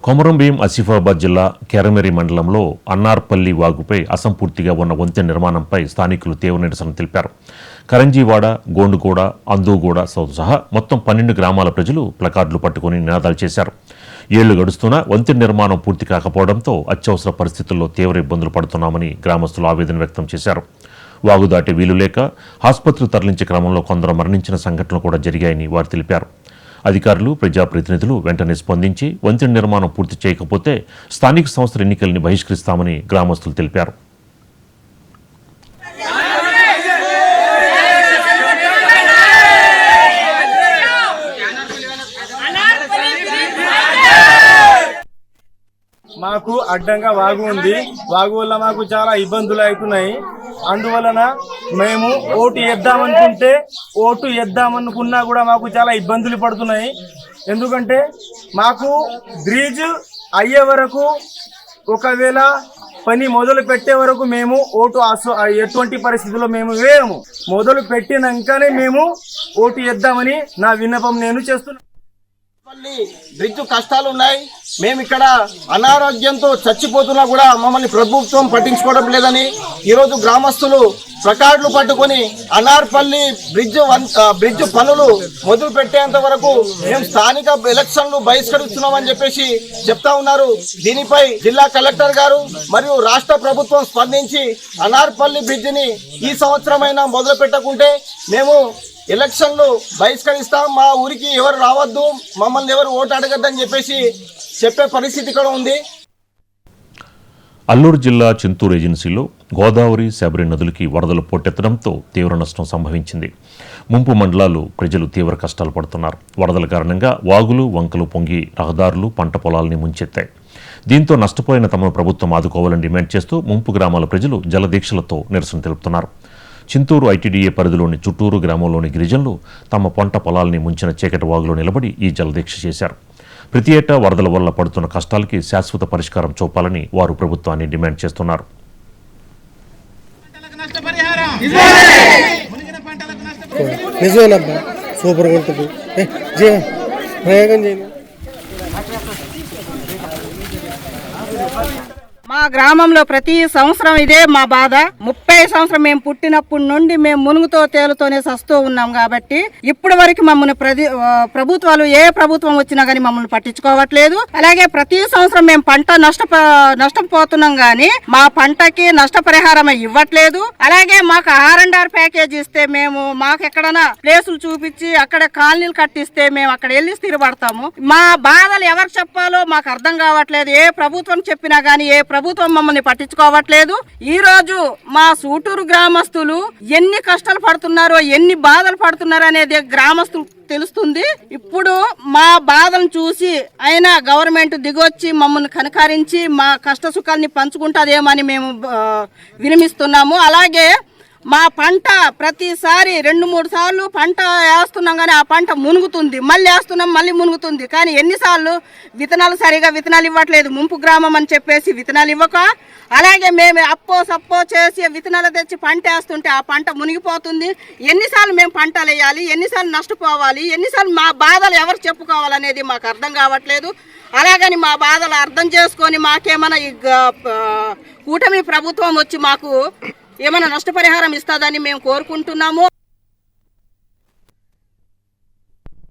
కొమరంభీం ఆసిఫాబాద్ జిల్లా కేరమెరి మండలంలో అన్నార్పల్లి వాగుపై అసంపూర్తిగా ఉన్న వంతెన నిర్మాణంపై స్థానికులు తీవ్ర నిరసన తెలిపారు. కరంజీవాడ, గోండుగూడ, అందూగూడ సహా మొత్తం 12 గ్రామాల ప్రజలు ప్లకార్డులు పట్టుకుని నినాదాలు చేశారు. ఏళ్లు గడుస్తున్నా వంతెన నిర్మాణం పూర్తి కాకపోవడంతో అత్యవసర పరిస్థితుల్లో తీవ్ర ఇబ్బందులు పడుతున్నామని గ్రామస్తులు ఆవేదన వ్యక్తం చేశారు. వాగు దాటి వీలు లేక ఆసుపత్రికి తరలించే క్రమంలో కొందరు మరణించిన సంఘటనలు కూడా జరిగాయని వారు తెలిపారు. అధికారులు, ప్రజాప్రతినిధులు వెంటనే స్పందించి వంతెన నిర్మాణం పూర్తి చేయకపోతే స్థానిక సంస్థల ఎన్నికల్ని బహిష్కరిస్తామని గ్రామస్తులు తెలిపారు. మాకు అడ్డంగా వాగు ఉంది. వాగు వల్ల మాకు చాలా ఇబ్బందులు అవుతున్నాయి. అందువలన మేము ఓటు వేద్దామనుకున్నా కూడా మాకు చాలా ఇబ్బందులు పడుతున్నాయి. ఎందుకంటే మాకు బ్రిడ్జ్ అయ్యే వరకు, ఒకవేళ పని మొదలు పెట్టే వరకు మేము ఓటు ఎటువంటి పరిస్థితుల్లో మేము వేయము. మొదలు పెట్టినాకనే మేము ఓటు వేద్దామని నా విన్నపం నేను చేస్తున్నాను. బ్రిడ్జ్ కష్టాలు ఉన్నాయి. మేము ఇక్కడ అనారోగ్యంతో చచ్చిపోతున్నా కూడా మమ్మల్ని ప్రభుత్వం పట్టించుకోవడం లేదని ఈరోజు గ్రామస్తులు ప్లకార్డులు పట్టుకొని అనార్పల్లి బ్రిడ్జ్ పనులు మొదలు పెట్టేంత వరకు మేము స్థానిక ఎలక్షన్లు బహిష్కరిస్తున్నామని చెప్పేసి చెప్తా ఉన్నారు. దీనిపై జిల్లా కలెక్టర్ గారు మరియు రాష్ట్ర ప్రభుత్వం స్పందించి అనార్పల్లి బ్రిడ్జిని ఈ సంవత్సరమైనా మొదలు పెట్టకుంటే మేము ఎలక్షన్లు బహిష్కరిస్తాం, మా ఊరికి ఎవరు రావద్దు, మమ్మల్ని ఎవరు ఓటు అడగద్దని చెప్పేసి చెప్పే పరిస్థితి కూడా ఉంది. అల్లూరు జిల్లా చింతూరు ఏజెన్సీలో గోదావరి, శబరి నదులకి వరదలు పోటెత్తడంతో తీవ్ర నష్టం సంభవించింది. ముంపు మండలాలు ప్రజలు తీవ్ర కష్టాలు పడుతున్నారు. వరదల కారణంగా వాగులు, వంకలు పొంగి రహదారులు, పంట పొలాలని ముంచెత్తాయి. దీంతో నష్టపోయిన తమను ప్రభుత్వం ఆదుకోవాలని డిమాండ్ చేస్తూ ముంపు గ్రామాల ప్రజలు జలదీక్షలతో నిరసన తెలుపుతున్నారు. చింతూరు ఐటీడీఏ పరిధిలోని చుట్టూరు గ్రామంలోని గిరిజనులు తమ పంట పొలాల్ని ముంచిన చీకటి వాగులో నిలబడి ఈ జలదీక్ష చేశారు. ప్రతి ఏటా వరదల వల్ల పడుతున్న కష్టాలకి శాశ్వత పరిష్కారం చూపాలని వారు ప్రభుత్వాన్ని డిమాండ్ చేస్తున్నారు. మా గ్రామంలో ప్రతి సంవత్సరం ఇదే మా బాధ. 30 సంవత్సరం మేము పుట్టినప్పటి నుండి మేము మునుగుతో తేలుతోనే సస్తూ ఉన్నాం. కాబట్టి ఇప్పటి వరకు మమ్మల్ని ప్రభుత్వాలు ఏ ప్రభుత్వం వచ్చినా గానీ మమ్మల్ని పట్టించుకోవట్లేదు. అలాగే ప్రతి సంవత్సరం మేము పంట నష్టపోతున్నాం గానీ మా పంటకి నష్టపరిహారం ఇవ్వట్లేదు. అలాగే మాకు R&R ప్యాకేజ్ ఇస్తే మాకు ఎక్కడైనా ప్లేసులు చూపించి అక్కడ కాలనీలు కట్టిస్తే మేము అక్కడ వెళ్ళి స్థిరపడతాము. మా బాధలు ఎవరికి చెప్పాలో మాకు అర్థం కావట్లేదు. ఏ ప్రభుత్వం చెప్పినా గానీ ఏ ప్రభుత్వం మమ్మల్ని పట్టించుకోవట్లేదు. ఈ రోజు మా సూటూరు గ్రామస్తులు ఎన్ని కష్టాలు పడుతున్నారో, ఎన్ని బాధలు పడుతున్నారో అనేది గ్రామస్తులు తెలుస్తుంది. ఇప్పుడు మా బాధలను చూసి అయినా గవర్నమెంట్ దిగొచ్చి మమ్మల్ని కనకరించి మా కష్ట సుఖాల్ని పంచుకుంటాదేమని మేము వినిమిస్తున్నాము. అలాగే మా పంట ప్రతిసారి 2-3 సార్లు పంట వేస్తున్నాం కానీ ఆ పంట మునుగుతుంది, మళ్ళీ వేస్తున్నాం మళ్ళీ మునుగుతుంది. కానీ ఎన్నిసార్లు విత్తనాలు ఇవ్వట్లేదు. ముంపు గ్రామం అని చెప్పేసి విత్తనాలు ఇవ్వక, అలాగే మేము సప్పో చేసి విత్తనాలు తెచ్చి పంట వేస్తుంటే ఆ పంట మునిగిపోతుంది. ఎన్నిసార్లు మేము పంటలు వేయాలి, ఎన్నిసార్లు నష్టపోవాలి, ఎన్నిసార్లు మా బాధలు ఎవరు చెప్పుకోవాలనేది మాకు అర్థం కావట్లేదు. అలాగని మా బాధలు అర్థం చేసుకొని మాకేమైనా కూటమి ప్రభుత్వం వచ్చి మాకు ఏమైనా నష్టపరిహారం ఇస్తుందని మేము కోరుకుంటున్నాము.